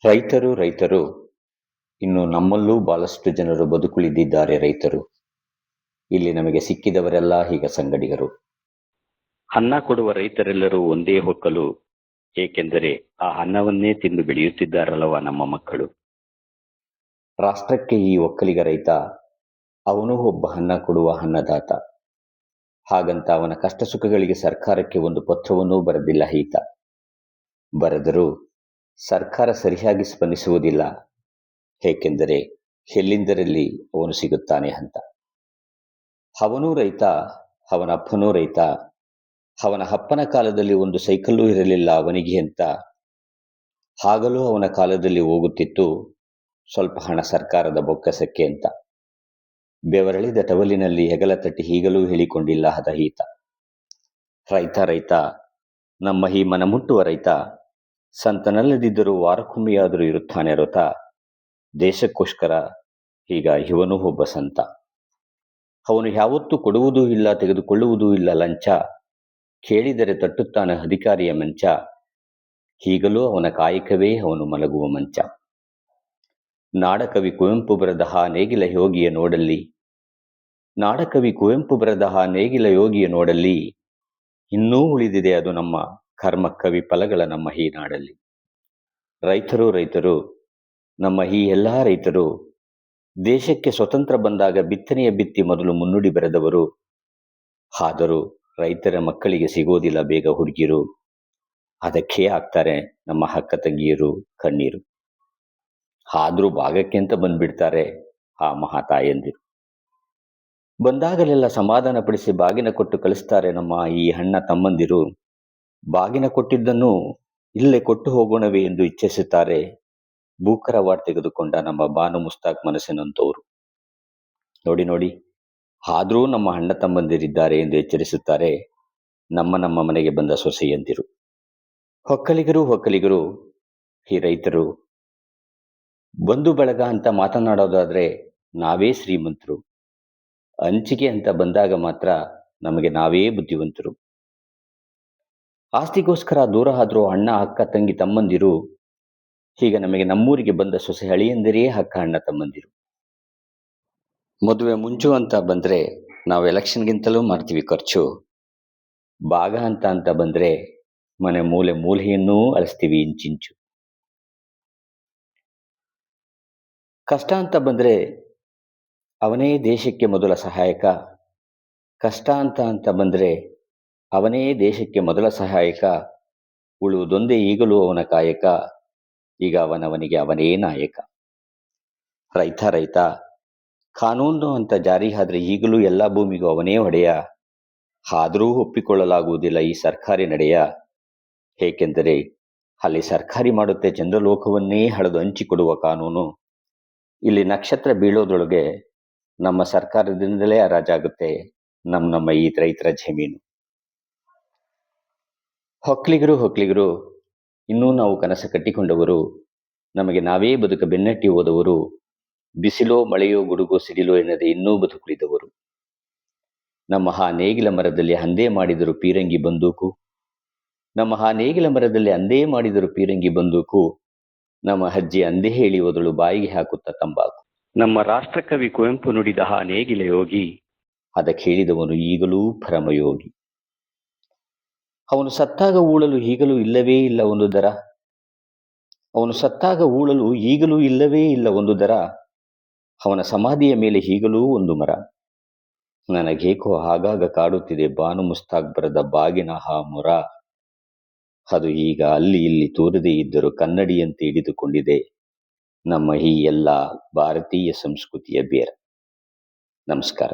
ರೈತರು ರೈತರು ಇನ್ನು ನಮ್ಮಲ್ಲೂ ಬಹಳಷ್ಟು ಜನರು ಬದುಕುಳಿದಿದ್ದಾರೆ ರೈತರು. ಇಲ್ಲಿ ನಮಗೆ ಸಿಕ್ಕಿದವರೆಲ್ಲ ಈಗ ಸಂಗಡಿಗರು. ಅನ್ನ ಕೊಡುವ ರೈತರೆಲ್ಲರೂ ಒಂದೇ ಹೊಕ್ಕಲು, ಏಕೆಂದರೆ ಆ ಅನ್ನವನ್ನೇ ತಿಂದು ಬೆಳೆಯುತ್ತಿದ್ದಾರಲ್ಲವ ನಮ್ಮ ಮಕ್ಕಳು. ರಾಷ್ಟ್ರಕ್ಕೆ ಈ ಒಕ್ಕಲಿಗ ರೈತ, ಅವನೂ ಒಬ್ಬ ಅನ್ನ ಕೊಡುವ ಅನ್ನದಾತ. ಹಾಗಂತ ಅವನ ಕಷ್ಟ ಸುಖಗಳಿಗೆ ಸರ್ಕಾರಕ್ಕೆ ಒಂದು ಪತ್ರವನ್ನೂ ಬರೆದಿಲ್ಲ ಈತ. ಬರೆದರೂ ಸರ್ಕಾರ ಸರಿಯಾಗಿ ಸ್ಪಂದಿಸುವುದಿಲ್ಲ, ಏಕೆಂದರೆ ಎಲ್ಲಿಂದರಲ್ಲಿ ಅವನು ಸಿಗುತ್ತಾನೆ ಅಂತ. ಅವನೂ ರೈತ, ಅವನ ಅಪ್ಪನೂ ರೈತ. ಅವನ ಅಪ್ಪನ ಕಾಲದಲ್ಲಿ ಒಂದು ಸೈಕಲ್ಲೂ ಇರಲಿಲ್ಲ ಅವನಿಗೆ ಅಂತ. ಆಗಲೂ ಅವನ ಕಾಲದಲ್ಲಿ ಹೋಗುತ್ತಿತ್ತು ಸ್ವಲ್ಪ ಹಣ ಸರ್ಕಾರದ ಬೊಕ್ಕಸಕ್ಕೆ ಅಂತ. ಬೆವರಳಿದ ಟವಲಿನಲ್ಲಿ ಹೆಗಲ ತಟ್ಟಿ ಈಗಲೂ ಹೇಳಿಕೊಂಡಿಲ್ಲ ಅದ ಈತ. ರೈತ ರೈತ, ನಮ್ಮ ಈ ಮನಮುಟ್ಟುವ ರೈತ, ಸಂತನಲ್ಲದಿದ್ದರೂ ವಾರಕ್ಕೊಮ್ಮೆಯಾದರೂ ಇರುತ್ತಾನೆ ರಥ. ದೇಶಕ್ಕೋಸ್ಕರ ಈಗ ಇವನು ಒಬ್ಬ ಸಂತ. ಅವನು ಯಾವತ್ತೂ ಕೊಡುವುದೂ ಇಲ್ಲ, ತೆಗೆದುಕೊಳ್ಳುವುದೂ ಇಲ್ಲ ಲಂಚ. ಕೇಳಿದರೆ ತಟ್ಟುತ್ತಾನೆ ಅಧಿಕಾರಿಯ ಮಂಚ. ಈಗಲೂ ಅವನ ಕಾಯಕವೇ ಅವನು ಮಲಗುವ ಮಂಚ. ನಾಡಕವಿ ಕುವೆಂಪು ಬರೆದ ಆ ನೇಗಿಲ ಯೋಗಿಯ ನೋಡಲ್ಲಿ, ನಾಡಕವಿ ಕುವೆಂಪು ಬರೆದ ಆ ನೇಗಿಲ ಯೋಗಿಯ ನೋಡಲ್ಲಿ, ಇನ್ನೂ ಉಳಿದಿದೆ ಅದು ನಮ್ಮ ಕರ್ಮ ಕವಿ ಫಲಗಳ ನಮ್ಮ ಈ ನಾಡಲ್ಲಿ. ರೈತರು ರೈತರು, ನಮ್ಮ ಈ ಎಲ್ಲ ರೈತರು ದೇಶಕ್ಕೆ ಸ್ವತಂತ್ರ ಬಂದಾಗ ಬಿತ್ತನೆಯ ಬಿತ್ತಿ ಮೊದಲು ಮುನ್ನುಡಿ ಬರೆದವರು. ಆದರೂ ರೈತರ ಮಕ್ಕಳಿಗೆ ಸಿಗೋದಿಲ್ಲ ಬೇಗ ಹುಡುಗಿರು. ಅದಕ್ಕೆ ಆಗ್ತಾರೆ ನಮ್ಮ ಅಕ್ಕ ತಂಗಿಯರು ಕಣ್ಣೀರು. ಆದರೂ ಭಾಗಕ್ಕೆ ಅಂತ ಬಂದ್ಬಿಡ್ತಾರೆ ಆ ಮಹಾತಾಯಂದಿರು. ಬಂದಾಗಲೆಲ್ಲ ಸಮಾಧಾನ ಪಡಿಸಿ ಬಾಗಿನ ಕೊಟ್ಟು ಕಳಿಸ್ತಾರೆ ನಮ್ಮ ಈ ಅಣ್ಣ ತಮ್ಮಂದಿರು. ಬಾಗಿನ ಕೊಟ್ಟಿದ್ದನ್ನು ಇಲ್ಲೇ ಕೊಟ್ಟು ಹೋಗೋಣವೇ ಎಂದು ಇಚ್ಛಿಸುತ್ತಾರೆ ಭೂಕರ ವಾರ್ಡ್ ತೆಗೆದುಕೊಂಡ ನಮ್ಮ ಬಾನು ಮುಸ್ತಾಕ್ ಮನಸ್ಸಿನಂತವರು. ನೋಡಿ ನೋಡಿ, ಆದರೂ ನಮ್ಮ ಅಣ್ಣ ತಮ್ಮಂದಿರಿದ್ದಾರೆ ಎಂದು ಎಚ್ಚರಿಸುತ್ತಾರೆ ನಮ್ಮ ನಮ್ಮ ಮನೆಗೆ ಬಂದ ಸೊಸೆಯಂದಿರು. ಒಕ್ಕಲಿಗರು ಈ ರೈತರು. ಬಂಧು ಬಳಗ ಅಂತ ಮಾತನಾಡೋದಾದ್ರೆ ನಾವೇ ಶ್ರೀಮಂತರು. ಹಂಚಿಕೆ ಅಂತ ಬಂದಾಗ ಮಾತ್ರ ನಮಗೆ ನಾವೇ ಬುದ್ಧಿವಂತರು. ಆಸ್ತಿಗೋಸ್ಕರ ದೂರ ಆದರೂ ಅಣ್ಣ ಅಕ್ಕ ತಂಗಿ ತಮ್ಮಂದಿರು. ಈಗ ನಮಗೆ ನಮ್ಮೂರಿಗೆ ಬಂದ ಸೊಸೆ ಅಳಿಯಂದಿರೇ ಅಕ್ಕ ಅಣ್ಣ ತಮ್ಮಂದಿರು. ಮದುವೆ ಮುಂಚು ಅಂತ ಬಂದ್ರೆ ನಾವು ಎಲೆಕ್ಷನ್ಗಿಂತಲೂ ಮಾಡ್ತೀವಿ ಖರ್ಚು. ಭಾಗ ಅಂತ ಬಂದ್ರೆ ಮನೆ ಮೂಲೆ ಮೂಲೆಯನ್ನೂ ಅಳಿಸ್ತೀವಿ ಇಂಚಿಂಚು. ಕಷ್ಟ ಅಂತ ಬಂದ್ರೆ ಅವನೇ ದೇಶಕ್ಕೆ ಮೊದಲ ಸಹಾಯಕ. ಕಷ್ಟ ಅಂತ ಬಂದ್ರೆ ಅವನೇ ದೇಶಕ್ಕೆ ಮೊದಲ ಸಹಾಯಕ. ಉಳುವುದೊಂದೇ ಈಗಲೂ ಅವನ ಕಾಯಕ. ಈಗ ಅವನವನಿಗೆ ಅವನೇ ನಾಯಕ. ರೈತ ರೈತ, ಕಾನೂನು ಅಂತ ಜಾರಿ ಆದ್ರೆ ಈಗಲೂ ಎಲ್ಲ ಭೂಮಿಗೂ ಅವನೇ ಒಡೆಯ. ಆದರೂ ಒಪ್ಪಿಕೊಳ್ಳಲಾಗುವುದಿಲ್ಲ ಈ ಸರ್ಕಾರಿ ನಡೆಯ. ಏಕೆಂದರೆ ಅಲ್ಲಿ ಸರ್ಕಾರಿ ಮಾಡುತ್ತೆ ಚಂದ್ರಲೋಕವನ್ನೇ ಹಳೆದು ಹಂಚಿಕೊಡುವ ಕಾನೂನು. ಇಲ್ಲಿ ನಕ್ಷತ್ರ ಬೀಳೋದ್ರೊಳಗೆ ನಮ್ಮ ಸರ್ಕಾರದಿಂದಲೇ ಹರಾಜಾಗುತ್ತೆ ನಮ್ಮ ಈ ರೈತರ ಜಮೀನು. ಒಕ್ಕಲಿಗರು ಇನ್ನೂ ನಾವು ಕನಸು ಕಟ್ಟಿಕೊಂಡವರು. ನಮಗೆ ನಾವೇ ಬದುಕ ಬೆನ್ನಟ್ಟಿ ಹೋದವರು. ಬಿಸಿಲೋ ಮಳೆಯೋ ಗುಡುಗೋ ಸಿಡಿಲೋ ಎನ್ನದೆ ಇನ್ನೂ ಬದುಕುಳಿದವರು. ನಮ್ಮ ಆ ನೇಗಿಲ ಮರದಲ್ಲಿ ಅಂದೇ ಮಾಡಿದರು ಪೀರಂಗಿ ಬಂದೂಕು. ನಮ್ಮ ಆ ನೇಗಿಲ ಮರದಲ್ಲಿ ಅಂದೇ ಮಾಡಿದರು ಪೀರಂಗಿ ಬಂದೂಕು. ನಮ್ಮ ಅಜ್ಜಿ ಅಂದೇ ಹೇಳಿ ಹೋದಳು ಬಾಯಿಗೆ ಹಾಕುತ್ತಾ ತಂಬಾಕು. ನಮ್ಮ ರಾಷ್ಟ್ರಕವಿ ಕುವೆಂಪು ನುಡಿದ ಆ ನೇಗಿಲ ಯೋಗಿ, ಅದಕ್ಕೆ ಹೇಳಿದವನು ಈಗಲೂ ಪರಮಯೋಗಿ. ಅವನು ಸತ್ತಾಗ ಊಳಲು ಈಗಲೂ ಇಲ್ಲವೇ ಇಲ್ಲ ಒಂದು ದರ. ಅವನು ಸತ್ತಾಗ ಊಳಲು ಈಗಲೂ ಇಲ್ಲವೇ ಇಲ್ಲ ಒಂದು ದರ. ಅವನ ಸಮಾಧಿಯ ಮೇಲೆ ಈಗಲೂ ಒಂದು ಮರ. ನನಗೇಕೋ ಆಗಾಗ ಕಾಡುತ್ತಿದೆ ಬಾನು ಮುಸ್ತಾಕ್ ಬರೆದ ಬಾಗಿನ ಆ ಮೊರ. ಅದು ಈಗ ಅಲ್ಲಿ ಇಲ್ಲಿ ತೋರದೇ ಇದ್ದರೂ ಕನ್ನಡಿಯಂತೆ ಹಿಡಿದುಕೊಂಡಿದೆ ನಮ್ಮ ಈ ಎಲ್ಲ ಭಾರತೀಯ ಸಂಸ್ಕೃತಿಯ ಬೇರ. ನಮಸ್ಕಾರ.